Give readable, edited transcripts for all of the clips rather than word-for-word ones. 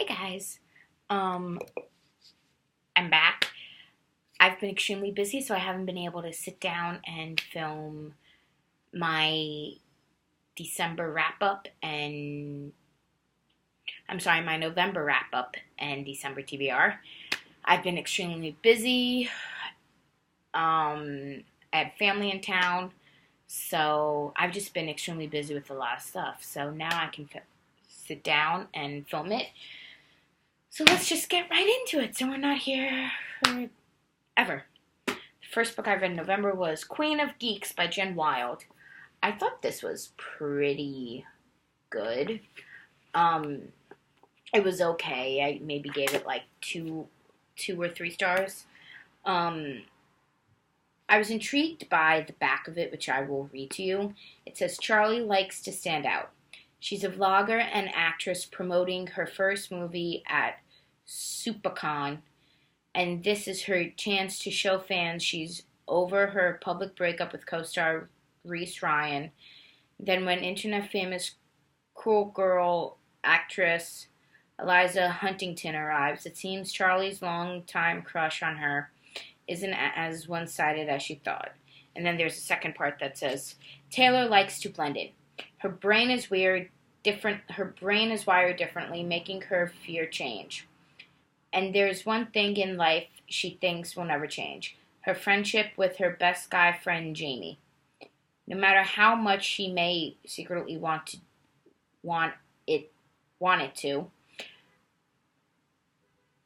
Hey guys, um, I'm back. I've been extremely busy, so I haven't been able to sit down and film my December wrap up and my November wrap up and December TBR. I've been extremely busy. I had family in town, so I've just been extremely busy with a lot of stuff. So now I can sit down and film it. So let's just get right into it so we're not here forever. The first book I read in November was Queen of Geeks by Jen Wilde. I thought this was pretty good. It was okay. I maybe gave it like two or three stars. I was intrigued by the back of it, which I will read to you. It says, Charlie likes to stand out. She's a vlogger and actress promoting her first movie at SuperCon, and this is her chance to show fans she's over her public breakup with co-star Reese Ryan. Then when internet famous Cool Girl actress Eliza Huntington arrives, it seems Charlie's longtime crush on her isn't as one-sided as she thought. And then there's a second part that says, Taylor likes to blend in. Her brain is wired differently, making her fear change. And there's one thing in life she thinks will never change. Her friendship with her best guy friend Jamie. No matter how much she may secretly want it to.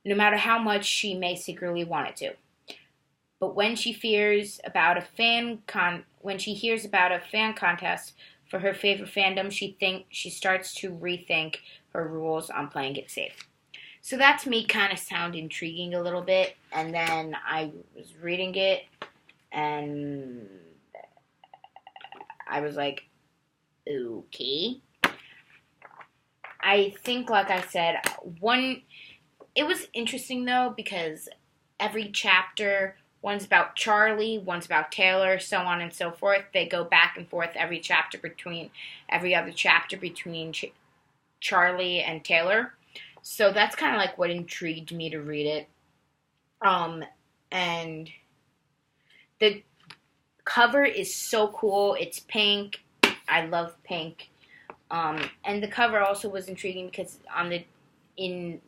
No matter how much she may secretly want it to. But when she hears about a fan contest for her favorite fandom, she starts to rethink her rules on playing it safe. So that to me kind of sounded intriguing a little bit, and then I was reading it, and I was like, okay. I think, like I said, it was interesting though, because every chapter, one's about Charlie, one's about Taylor, so on and so forth. They go back and forth every other chapter between Charlie and Taylor. So that's kind of like what intrigued me to read it. And the cover is so cool. It's pink. I love pink. And the cover also was intriguing because in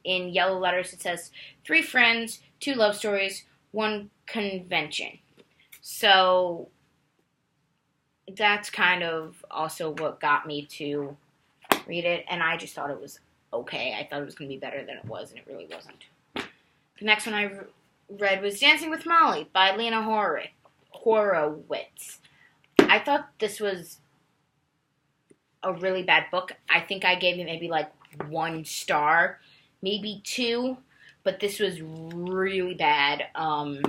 yellow letters it says 3 friends, 2 love stories, 1 convention. So that's kind of also what got me to read it, and I just thought it was okay. I thought it was going to be better than it was, and it really wasn't. The next one I read was Dancing with Molly by Lena Horowitz. I thought this was a really bad book. I think I gave it maybe like 1 star, maybe 2, but this was really bad. I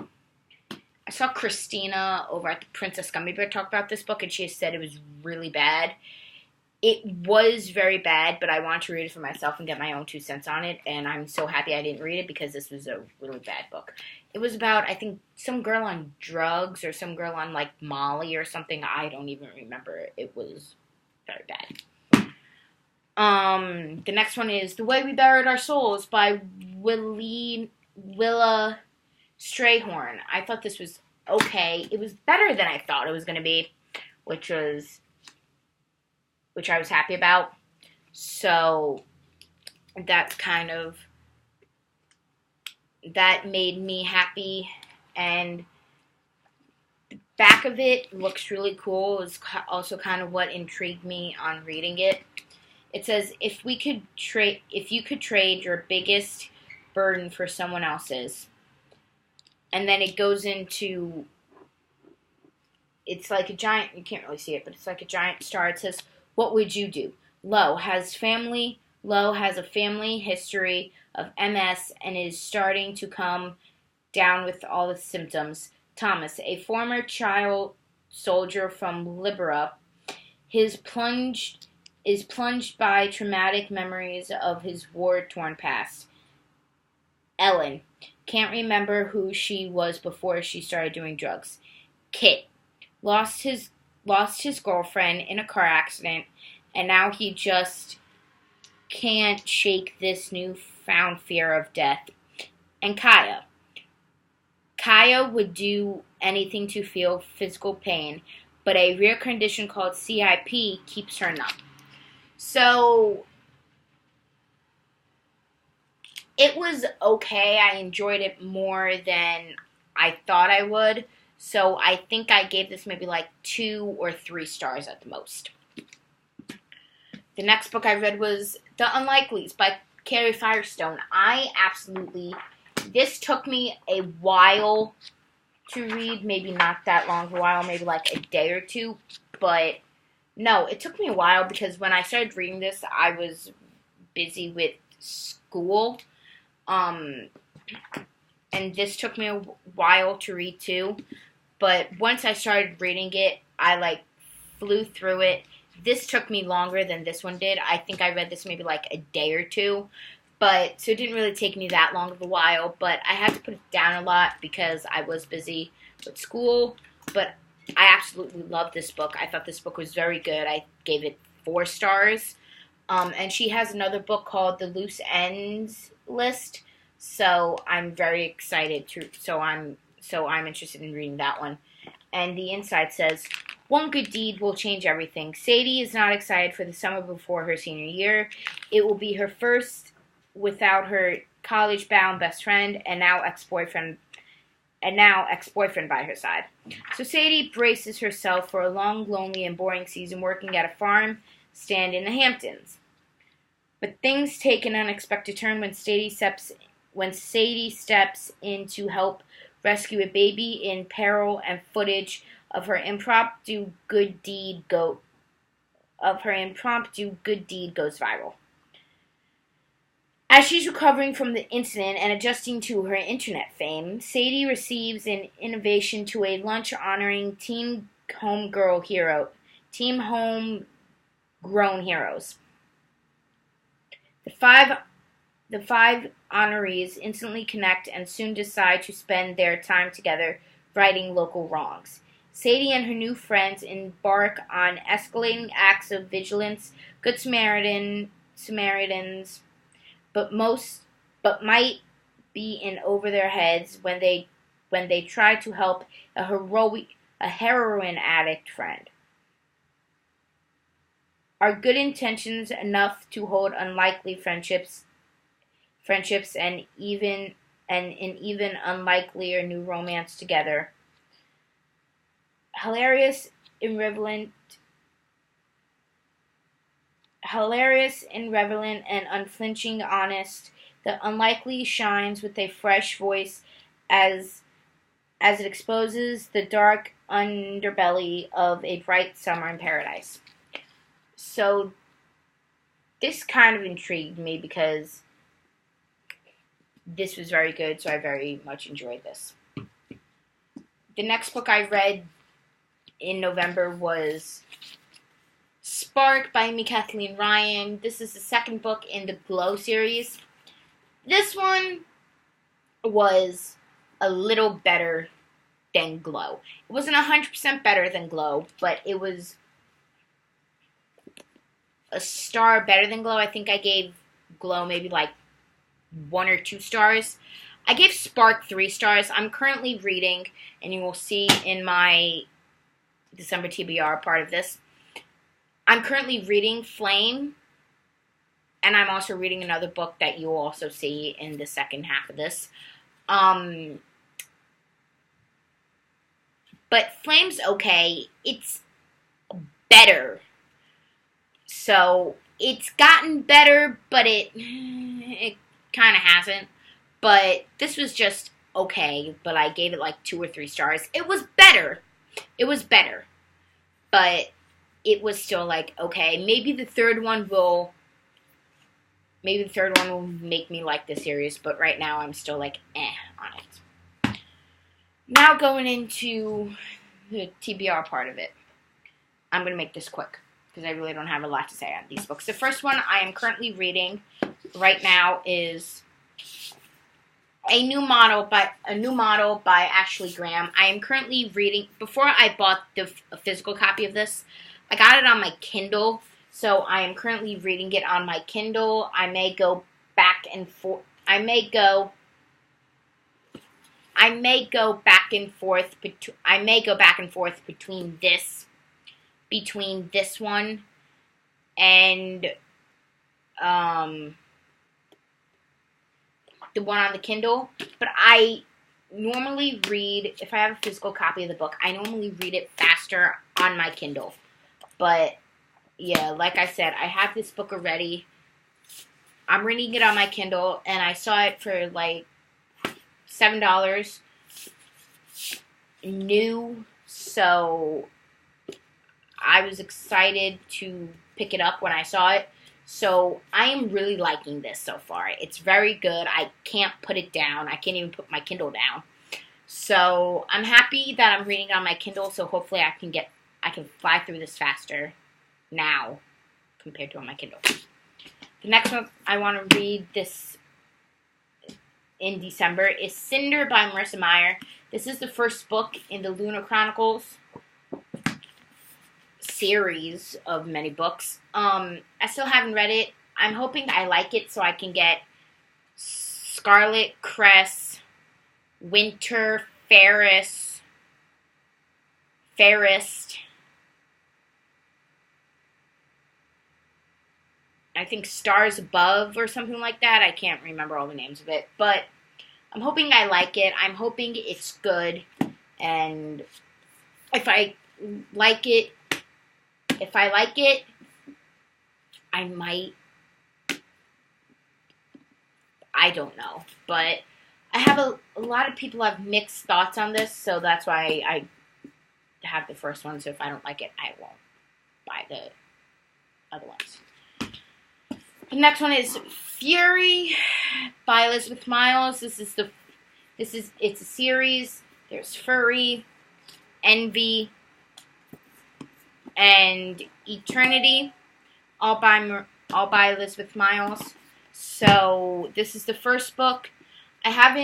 saw Christina over at the Princess Gummy Bear talk about this book, and she said it was really bad. It was very bad, but I wanted to read it for myself and get my own 2 cents on it, and I'm so happy I didn't read it because this was a really bad book. It was about, I think, some girl on drugs or some girl on, like, Molly or something. I don't even remember. It was very bad. The next one is The Way We Buried Our Souls by Willa Strayhorn. I thought this was okay. It was better than I thought it was going to be, which I was happy about. So that made me happy. And the back of it looks really cool. It's also kind of what intrigued me on reading it. It says, if you could trade your biggest burden for someone else's. And then it goes into, it's like a giant, you can't really see it, but it's like a giant star. It says, what would you do? Lo has a family history of MS and is starting to come down with all the symptoms. Thomas, a former child soldier from Libya, is plunged by traumatic memories of his war-torn past. Ellen, can't remember who she was before she started doing drugs. Kit, lost his girlfriend in a car accident, and now he just can't shake this newfound fear of death. And Kaya. Kaya would do anything to feel physical pain, but a rare condition called CIP keeps her numb. So it was okay. I enjoyed it more than I thought I would. So I think I gave this maybe like 2 or 3 stars at the most. The next book I read was The Unlikelies by Carrie Firestone. This took me a while to read, maybe not that long of a while, maybe like a day or two, but no, it took me a while because when I started reading this, I was busy with school, and this took me a while to read too, but once I started reading it, I like flew through it. This took me longer than this one did. I think I read this maybe like a day or two. So it didn't really take me that long of a while, but I had to put it down a lot because I was busy with school. But I absolutely loved this book. I thought this book was very good. I gave it 4 stars. And she has another book called The Loose Ends List. So I'm very excited so I'm interested in reading that one. And the inside says, "One good deed will change everything. Sadie is not excited for the summer before her senior year. It will be her first without her college-bound best friend and now ex-boyfriend by her side. So Sadie braces herself for a long, lonely, and boring season working at a farm stand in the Hamptons. But things take an unexpected turn when Sadie steps in to help rescue a baby in peril, and footage of her impromptu good deed goes viral. As she's recovering from the incident and adjusting to her internet fame, Sadie receives an invitation to a lunch honoring Team Homegrown Heroes. The five honorees instantly connect and soon decide to spend their time together righting local wrongs. Sadie and her new friends embark on escalating acts of vigilance, good Samaritans, but might be in over their heads when they try to help a heroin addict friend. Are good intentions enough to hold unlikely friendships and even unlikelier new romance together? Hilarious, irreverent, and unflinching honest, The Unlikely shines with a fresh voice as it exposes the dark underbelly of a bright summer in paradise. So this kind of intrigued me because this was very good, so I very much enjoyed this. The next book I read in November was Spark by me, Kathleen Ryan. This is the second book in the Glow series. This one was a little better than Glow. It wasn't 100% better than Glow, but it was a star better than Glow. I think I gave Glow maybe like 1 or 2 stars. I gave Spark 3 stars. I'm currently reading, and you will see in my December TBR part of this, I'm currently reading Flame, and I'm also reading another book that you will also see in the second half of this. But Flame's okay. It's better. So it's gotten better, but it kind of hasn't. But this was just okay, but I gave it like 2 or 3 stars. It was better. But it was still like, okay, maybe the third one will make me like the series, but right now I'm still like, on it. Now going into the TBR part of it. I'm going to make this quick, because I really don't have a lot to say on these books. The first one I am currently reading right now is a new model by Ashley Graham. I am currently reading. Before I bought the physical copy of this, I got it on my Kindle So I am currently reading it on my Kindle. I may go back and forth. I may go back and forth. I may go back and forth between this one and the one on the Kindle. But I normally read, if I have a physical copy of the book, I normally read it faster on my Kindle. But yeah, like I said, I have this book already. I'm reading it on my Kindle, and I saw it for like $7 new, so I was excited to pick it up when I saw it. So I am really liking this so far. It's very good. I can't put it down. I can't even put my Kindle down. So I'm happy that I'm reading it on my Kindle, so hopefully I can fly through this faster now compared to on my Kindle. The next one I want to read this in December is Cinder by Marissa Meyer. This is the first book in the Lunar Chronicles series of many books. I still haven't read it. I'm hoping I like it so I can get Scarlet Cress, Winter, Fairest, I think Stars Above or something like that. I can't remember all the names of it, but I'm hoping I like it. I'm hoping it's good, and if I like it, I might, I don't know, but I have a lot of people have mixed thoughts on this, so that's why I have the first one, so if I don't like it, I won't buy the other ones. The next one is Fury by Elizabeth Miles. It's a series. There's Fury, Envy, and Eternity, all by Elizabeth Miles. So this is the first book. I've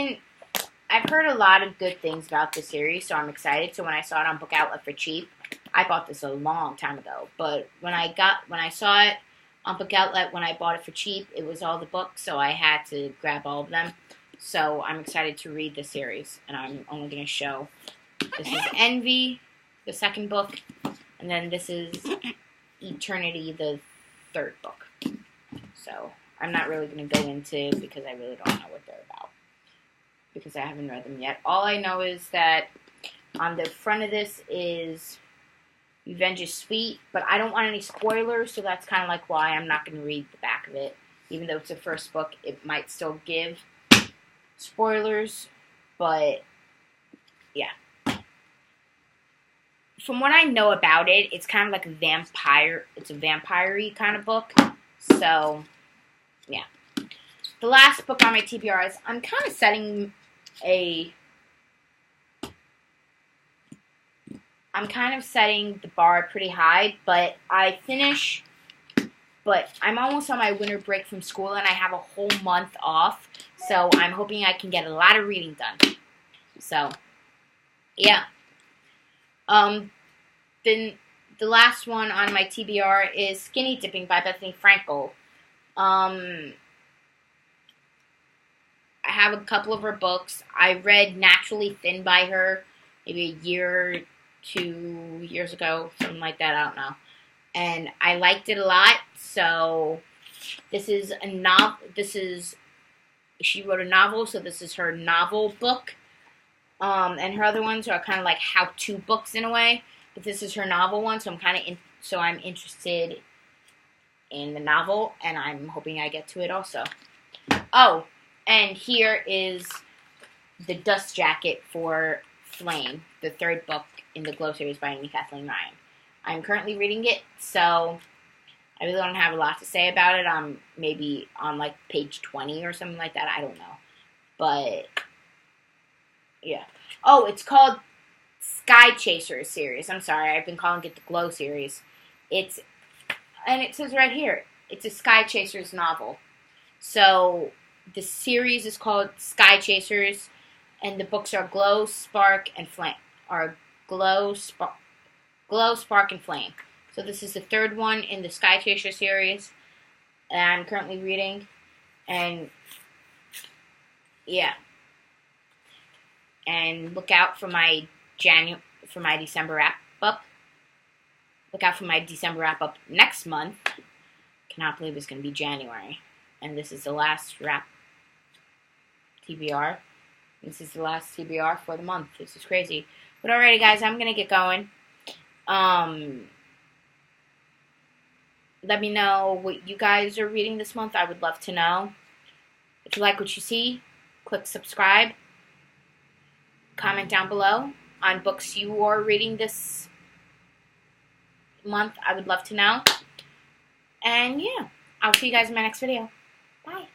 heard a lot of good things about this series, so I'm excited. So when I saw it on Book Outlet for cheap, I bought this a long time ago. But when I saw it on Book Outlet, when I bought it for cheap, it was all the books, so I had to grab all of them. So I'm excited to read the series, and I'm only going to show. This is Envy, the second book, and then this is Eternity, the third book. So I'm not really going to go into because I really don't know what they're about because I haven't read them yet. All I know is that on the front of this is Revenge is Sweet, but I don't want any spoilers, so that's kind of like why I'm not going to read the back of it. Even though it's the first book, it might still give spoilers, but yeah. From what I know about it, it's kind of like a vampire-y kind of book, so yeah. The last book on my TBR is, I'm kind of setting the bar pretty high, but I'm almost on my winter break from school, and I have a whole month off, so I'm hoping I can get a lot of reading done. So, yeah. Then the last one on my TBR is Skinny Dipping by Bethany Frankel. I have a couple of her books. I read Naturally Thin by her maybe a year, 2 years ago, something like that, I don't know. And I liked it a lot, so this is a novel. She wrote a novel, so this is her novel book. And her other ones are kind of like how-to books in a way, but this is her novel one, so I'm interested in the novel, and I'm hoping I get to it also. Oh, and here is The Dust Jacket for Flame, the third book in the Glow series by Amy Kathleen Ryan. I'm currently reading it, so I really don't have a lot to say about it. I'm maybe on like page 20 or something like that. I don't know. But, yeah. Oh, it's called Sky Chasers series. I'm sorry, I've been calling it the Glow series. And it says right here, it's a Sky Chasers novel. So, the series is called Sky Chasers, and the books are Glow, Spark, and Flame. Glow, Spark, and Flame. So this is the third one in the Sky Chaser series that I'm currently reading. And yeah. And look out for my December wrap up. Look out for my December wrap up next month. Cannot believe it's going to be January. And this is the last wrap TBR. This is the last TBR for the month. This is crazy. But alrighty, guys, I'm going to get going. Let me know what you guys are reading this month. I would love to know. If you like what you see, click subscribe. Comment down below on books you are reading this month. I would love to know. And yeah, I'll see you guys in my next video. Bye.